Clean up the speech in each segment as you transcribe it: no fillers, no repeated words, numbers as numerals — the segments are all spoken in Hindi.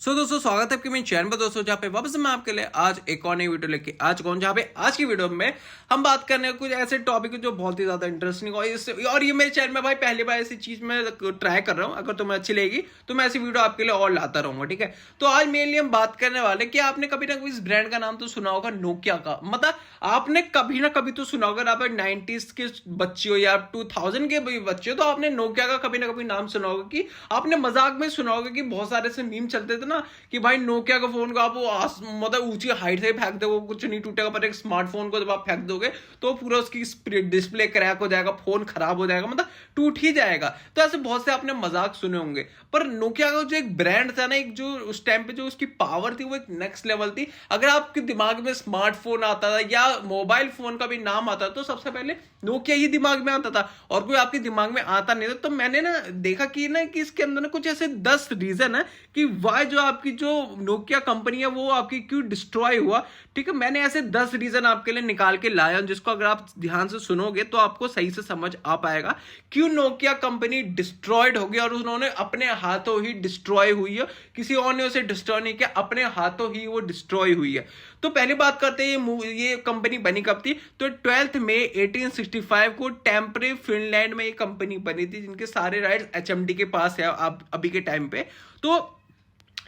दोस्तों स्वागत है आपके मेरे चैनल पर दोस्तों, जहाँ पे वापस मैं आपके लिए आज एक और नई वीडियो लेके आ चुका हूँ। जहाँ पे आज की वीडियो में हम बात करने हैं कुछ ऐसे टॉपिक जो बहुत ही ज्यादा इंटरेस्टिंग और ये मेरे चैनल में भाई पहली बार ऐसी चीज मैं ट्राई कर रहा हूँ। अगर तुम्हें अच्छी लगेगी तो मैं ऐसी वीडियो आपके लिए और लाता रहूंगा, ठीक है। तो आज मेनली हम बात करने वाले कि आपने कभी ना कभी इस ब्रांड का नाम तो सुना होगा, नोकिया का। मतलब आपने कभी ना कभी तो सुना होगा, आप 90s के बच्चे हो या 2000 के भी बच्चे हो तो आपने नोकिया का कभी ना कभी नाम सुना होगा। कि आपने मजाक में सुना होगा कि बहुत सारे ऐसे मीम चलते थे ना कि भाई नोकिया का फोन को आप मतलब ऊंची हाइट से फेंक दोगे कुछ नहीं टूटेगा, पर एक स्मार्टफोन को जब आप फेंक दोगे तो पूरा उसकी डिस्प्ले क्रैक हो जाएगा, फोन खराब हो जाएगा, मतलब टूट ही जाएगा। तो ऐसे बहुत से आपने मजाक सुने होंगे। पर नोकिया का जो एक ब्रांड था ना, एक जो उस टाइम पे जो उसकी पावर थी वो एक नेक्स्ट लेवल थी। अगर आपके दिमाग में स्मार्टफोन आता था या मोबाइल फोन का भी नाम आता तो सबसे पहले नोकिया ही दिमाग में आता था, और कोई आपके दिमाग में आता नहीं था। तो मैंने ना देखा कि इसके अंदर ना कुछ ऐसे 10 रीजन है कि वाई जो आपकी जो नोकिया कंपनी है वो आपकी क्यों डिस्ट्रॉय हुआ। ठीक है, मैंने ऐसे 10 रीजन आपके लिए निकाल के लाया हूं, जिसको अगर आप ध्यान से सुनोगे तो आपको सही से समझ आ पाएगा क्यों नोकिया कंपनी डिस्ट्रॉयड हो गई और उन्होंने अपने हाथों ही डिस्ट्रॉय हुई है। किसी और ने उसे डिस्ट्रॉय नहीं किया, अपने हाथों ही वो डिस्ट्रॉय हुई है। तो पहली बात करते हैं ये कंपनी बनी कब थी। तो 12 मई 1865 को टेम्परे फिनलैंड में ये कंपनी बनी थी, जिनके सारे राइट्स एचएमडी के पास है अब अभी के टाइम पे। तो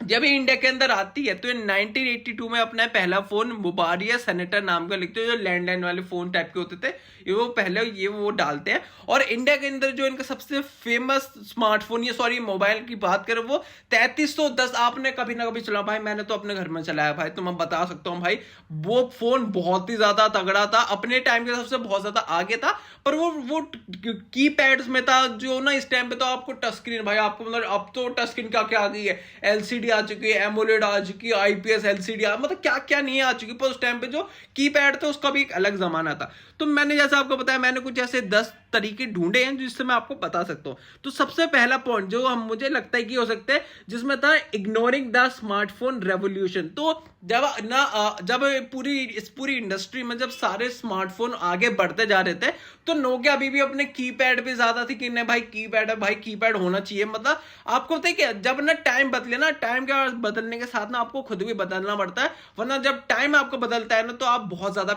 जब ये इंडिया के अंदर आती है तो 1982 में अपना पहला फोन मुबारिया सेनेटर नाम का लिखते हैं, जो लैंडलाइन वाले फोन टाइप के होते थे, ये वो पहले वो डालते हैं। और इंडिया के अंदर जो इनका सबसे फेमस स्मार्टफोन, ये सॉरी मोबाइल की बात करें, वो 3310 आपने कभी ना कभी चला भाई, मैंने तो अपने घर में चलाया भाई, तो मैं बता सकता हूँ भाई वो फोन बहुत ही ज्यादा तगड़ा था, अपने टाइम के सबसे बहुत ज्यादा आगे था। पर वो की पैड्स में था, जो ना इस टाइम पे तो आपको टच स्क्रीन भाई, आपको मतलब अब तो टच स्क्रीन क्या क्या आ गई है, एलसीडी आ चुकी है, एमोलेड आ चुकी है, आईपीएस एलसीडी मतलब क्या क्या नहीं आ चुकी। पर उस टाइम पे जो कीपैड था उसका भी एक अलग जमाना था। तो मैंने जैसा आपको बताया, मैंने कुछ ऐसे 10 तरीके ढूंढे हैं जिससे मैं आपको बता सकता हूं। तो सबसे पहला पॉइंट जो हम मुझे लगता है कि हो सकता है, जिसमें था इग्नोरिंग द स्मार्टफोन रेवोल्यूशन। तो जब पूरी इंडस्ट्री में जब सारे स्मार्टफोन आगे बढ़ते जा रहे थे तो नोकिया अभी भी अपने कीपैड पे ज्यादा थी कि नहीं भाई कीपैड है, भाई कीपैड होना चाहिए। मतलब आपको पता है क्या, जब ना टाइम बदले ना, टाइम के बदलने के साथ ना आपको खुद भी बदलना पड़ता है, वरना जब टाइम आपको बदलता है ना तो आप बहुत ज्यादा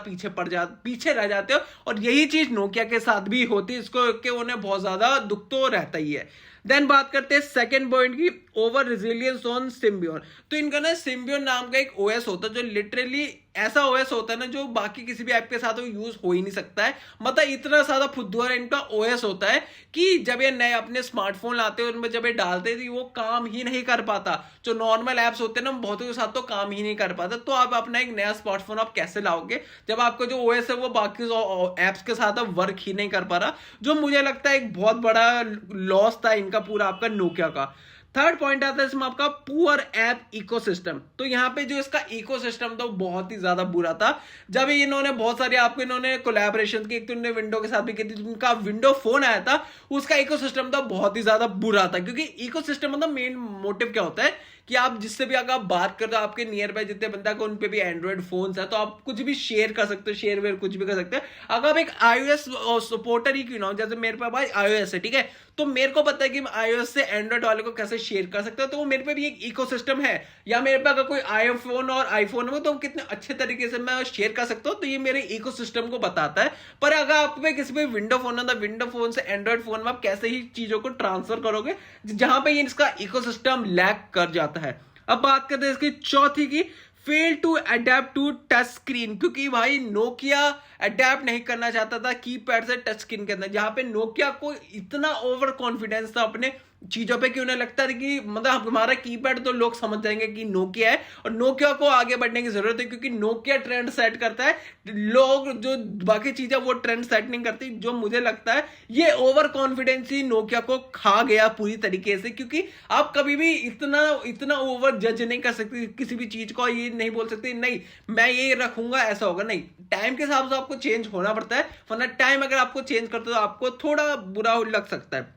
पीछे रह जाते हो। और यही चीज नोकिया के साथ भी होती है, इसको कि उन्हें बहुत ज्यादा दुख तो रहता ही है। देन बात करते हैं सेकंड पॉइंट की, ओवर रेजिलियंस ऑन सिम्बियन। तो इनका ना सिम्बियन नाम का एक ओएस होता है, जो लिटरली ऐसा ओएस होता है ना जो बाकी किसी भी ऐप के साथ वो यूज हो ही नहीं सकता है। मतलब इतना ज्यादा फुद्दुआ इनका ओएस होता है कि जब ये नए अपने स्मार्टफोन लाते हैं उनमें जब ये डालते थे वो काम ही नहीं कर पाता। जो नॉर्मल एप्स होते हैं ना बहुतों के साथ तो काम ही नहीं कर पाता। तो आप अपना एक नया स्मार्टफोन आप कैसे लाओगे जब आपका जो ओएस है वो बाकी एप्स के साथ अब वर्क ही नहीं कर पा रहा, जो मुझे लगता है एक बहुत बड़ा लॉस था इनका पूरा आपका नोकिया का। थर्ड पॉइंट आता है इसमें आपका पुअर ऐप इकोसिस्टम। तो यहाँ पे जो इसका इकोसिस्टम था वो बहुत ही ज्यादा बुरा था। जब इन्होंने बहुत सारे आपको इन्होंने कोलैबोरेशन की, एक तो इन्होंने विंडो के साथ भी की थी, उनका विंडो फोन आया था, उसका इकोसिस्टम था बहुत ही ज्यादा बुरा था। क्योंकि इकोसिस्टम मतलब मेन मोटिव क्या होता है कि आप जिससे भी अगर आप बात करते हो, आपके नियर बाय जितने बंदा को उन पे भी एंड्रॉइड फोन्स है, तो आप कुछ भी शेयर कर सकते हो, शेयर वेयर कुछ भी कर सकते हैं। अगर आप एक iOS सपोर्टर ही क्यों ना हो, जैसे मेरे पे भाई iOS है, ठीक है, तो मेरे को पता है कि मैं iOS से एंड्रॉइड वाले को कैसे शेयर कर सकता हूं। तो वो मेरे पे भी एक इकोसिस्टम है, या मेरे पे अगर कोई आईफोन और आईफोन में तो कितने अच्छे तरीके से मैं शेयर कर सकता हूं। तो ये मेरे इकोसिस्टम को बताता है। पर अगर आप पे किसी पे विंडो फोन है तो विंडो फोन से एंड्रॉइड फोन में आप कैसे ही चीजों को ट्रांसफर करोगे जहां पे ये इसका इकोसिस्टम लैग कर जाता है। अब बात करते हैं इसकी चौथी की, fail to adapt to touch screen. क्योंकि भाई नोकिया अडेप्ट नहीं करना चाहता था कीपैड से टच स्क्रीन के अंदर, जहां पे नोकिया को इतना ओवर कॉन्फिडेंस था अपने चीजों पे कि उन्हें लगता था कि मतलब हमारा कीपैड तो लोग समझ जाएंगे कि नोकिया है, और नोकिया को आगे बढ़ने की जरूरत है क्योंकि नोकिया ट्रेंड सेट करता है, लोग जो बाकी चीजें वो ट्रेंड सेट नहीं करती। जो मुझे लगता है ये ओवर कॉन्फिडेंस ही नोकिया को खा गया पूरी तरीके से। क्योंकि आप कभी भी इतना ओवर जज नहीं कर सकते किसी भी चीज को, ये नहीं बोल सकते नहीं मैं ये रखूंगा ऐसा होगा, नहीं, टाइम के हिसाब से आपको चेंज होना पड़ता है, वरना टाइम अगर आपको चेंज करते हो तो आपको थोड़ा बुरा लग सकता है।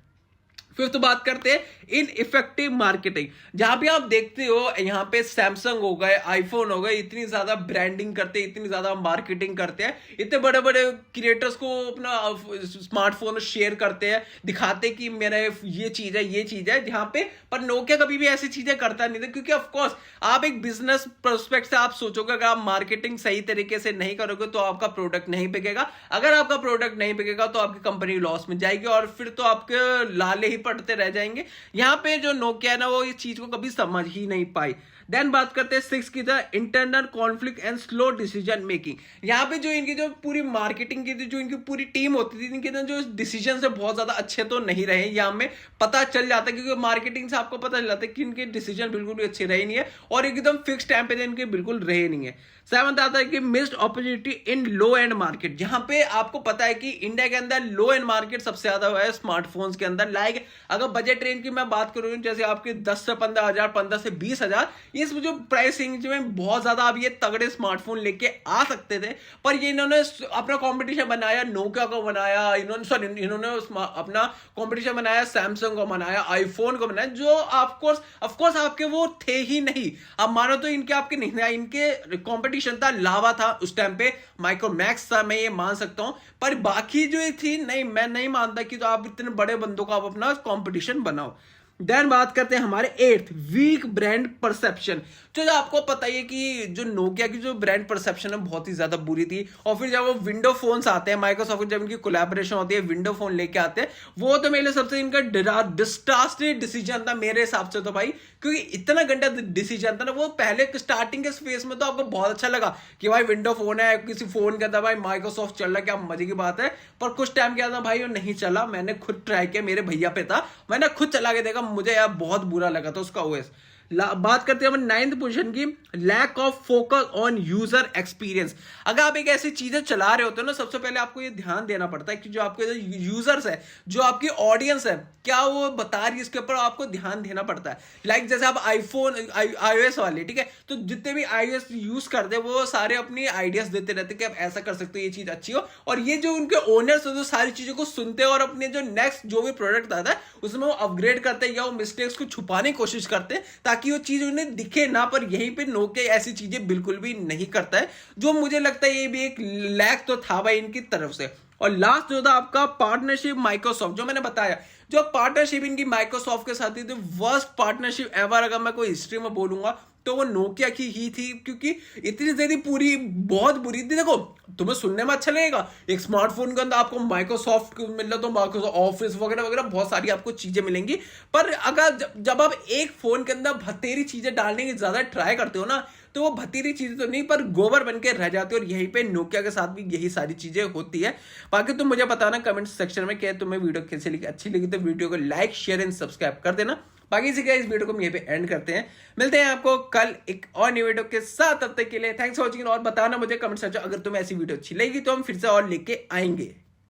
फिफ्थ बात करते हैं इन इफेक्टिव मार्केटिंग, जहां पे आप देखते हो यहाँ पे सैमसंग हो गए, आईफोन हो गए, इतनी ज्यादा ब्रांडिंग करते हैं, इतनी ज्यादा मार्केटिंग करते हैं, इतने बड़े बड़े क्रिएटर्स को अपना स्मार्टफोन शेयर करते हैं, दिखाते कि मेरा ये चीज है, ये चीज है, जहां पे पर नोकिया कभी भी ऐसी चीजें करता नहीं था, क्योंकि ऑफकोर्स आप एक बिजनेस पर्सपेक्ट से आप सोचोगे अगर आप मार्केटिंग सही तरीके से नहीं करोगे तो आपका प्रोडक्ट नहीं बिकेगा, अगर आपका प्रोडक्ट नहीं बिकेगा तो आपकी कंपनी लॉस में जाएगी और फिर तो आपके लाले ही पड़ते रह जाएंगे। यहाँ पे जो नोकिया ना वो इस चीज को कभी समझ ही नहीं पाई। देन बात करते हैं सिक्स की, था internal conflict and slow decision making. यहाँ पे जो इनकी जो पूरी मार्केटिंग की थी, जो इनकी पूरी टीम होती थी, इनके ना जो डिसीजन से बहुत ज्यादा अच्छे तो नहीं रहे, यहाँ में पता चल जाता है, क्योंकि मार्केटिंग से आपको पता चल जाता है कि इनके डिसीजन बिल्कुल भी अच्छे रहे नहीं है और एकदम फिक्स टाइम पे इनके बिल्कुल रहे नहीं है। सेवंथ आता है कि missed opportunity in low and market, जहां पे आपको पता है कि इंडिया के अंदर लो एंड मार्केट सबसे ज्यादा हुआ है स्मार्टफोन्स के अंदर। लाइक अगर बजट रेंज की मैं बात करूं, जैसे आपके 10 से 15,000, 15 से 20,000, इस जो प्राइस रेंज में बहुत ज्यादा अब ये तगड़े स्मार्टफोन लेके आ सकते थे, पर ये इन्होंने अपना कॉम्पिटिशन बनाया, नोकिया को बनाया, इन्होंने अपना कॉम्पिटिशन बनाया, सैमसंग को बनाया, आईफोन को बनाया, जो ऑफकोर्स आपके वो थे ही नहीं। अब मानो तो इनके आपके नहीं, इनके कॉम्पिटिशन था, लावा था उस टाइम पे, माइक्रोमैक्स था, मैं ये मान सकता हूं, पर बाकी जो थी नहीं, मैं नहीं मानता कि तो आप इतने बड़े बंदों को आप अपना कॉम्पिटिशन बनाओ। देन बात करते हैं हमारे एट्थ, वीक ब्रांड परसेप्शन। तो आपको पता ही है कि जो नोकिया की जो ब्रांड परसेप्शन है बहुत ही ज्यादा बुरी थी, और फिर जब वो विंडो फोन्स आते हैं, माइक्रोसॉफ्ट जब इनकी कोलैबोरेशन होती है, विंडो फोन लेके आते हैं, वो तो मेरे सबसे इनका डिजास्टर डिसीजन था मेरे हिसाब से तो भाई, क्योंकि इतना गंदा डिसीजन था ना वो। पहले स्टार्टिंग के स्पेस में तो आपको बहुत अच्छा लगा कि भाई विंडो फोन है, किसी फोन के अंदर भाई माइक्रोसॉफ्ट चल रहा है, क्या मजे की बात है, पर कुछ टाइम के अंदर भाई वो नहीं चला। मैंने खुद ट्राई किया, मेरे भैया पे था, मैंने खुद चला के देखा, मुझे यार बहुत बुरा लगा था उसका ओएस। बात करते हैं नाइन्थ पोजीशन की, lack of focus on user experience. अगर आप एक ऐसी चीजें चला रहे होते हो ना, सबसे पहले आपको ये ध्यान देना पड़ता है कि जो आपके यूजर्स है, जो आपकी ऑडियंस है, क्या वो बता रही है, इसके ऊपर आपको ध्यान देना पड़ता है। लाइक जैसे आप आईफोन iOS वाले, ठीक है, तो जितने भी iOS यूज करते हैं वो सारे अपनी आइडियाज देते रहते हैं कि आप ऐसा कर सकते हो, ये चीज अच्छी हो, और ये जो उनके ओनर्स है जो सारी चीजों को सुनते हैं और अपने जो नेक्स्ट जो भी प्रोडक्ट आता है उसमें वो अपग्रेड करते हैं या वो मिस्टेक्स को छुपाने की कोशिश करते हैं ताकि वो चीज उन्हें दिखे ना। पर यहीं पे नोकिया ऐसी चीजें बिल्कुल भी नहीं करता है, जो मुझे लगता है ये भी एक लैक तो था भाई इनकी तरफ से। और लास्ट जो था आपका पार्टनरशिप माइक्रोसॉफ्ट, जो मैंने बताया, जो पार्टनरशिप इनकी माइक्रोसॉफ्ट के साथ थी, वर्स्ट पार्टनरशिप एवर अगर मैं कोई हिस्ट्री में बोलूंगा तो वो नोकिया की ही थी, क्योंकि इतनी ज्यादा पूरी बहुत बुरी थी। देखो तुम्हें सुनने में अच्छा लगेगा, एक स्मार्टफोन के अंदर आपको माइक्रोसॉफ्ट मिल रहा, तो माइक्रोसॉफ्ट ऑफिस वगैरह वगैरह बहुत सारी आपको चीजें मिलेंगी, पर अगर जब आप एक फोन के अंदर भतेरी चीजें डालने की ज्यादा ट्राई करते हो ना, तो वो भतीरी चीजें तो नहीं पर गोबर बन के रह जाती है। और यहीं पे नोकिया के साथ भी यही सारी चीजें होती है। बाकी तुम मुझे बताना कमेंट सेक्शन में कि तुम्हें वीडियो कैसी लगी, अच्छी लगी तो वीडियो को लाइक शेयर एंड सब्सक्राइब कर देना। बाकी इसी के इस वीडियो को हम यहीं पे एंड करते हैं, मिलते हैं आपको कल एक और न्यू वीडियो के साथ। तब तक के लिए थैंक्स फॉर वॉचिंग, और बताना मुझे कमेंट सेक्शन अगर तुम्हें ऐसी वीडियो अच्छी लगी तो हम फिर से और लेके आएंगे।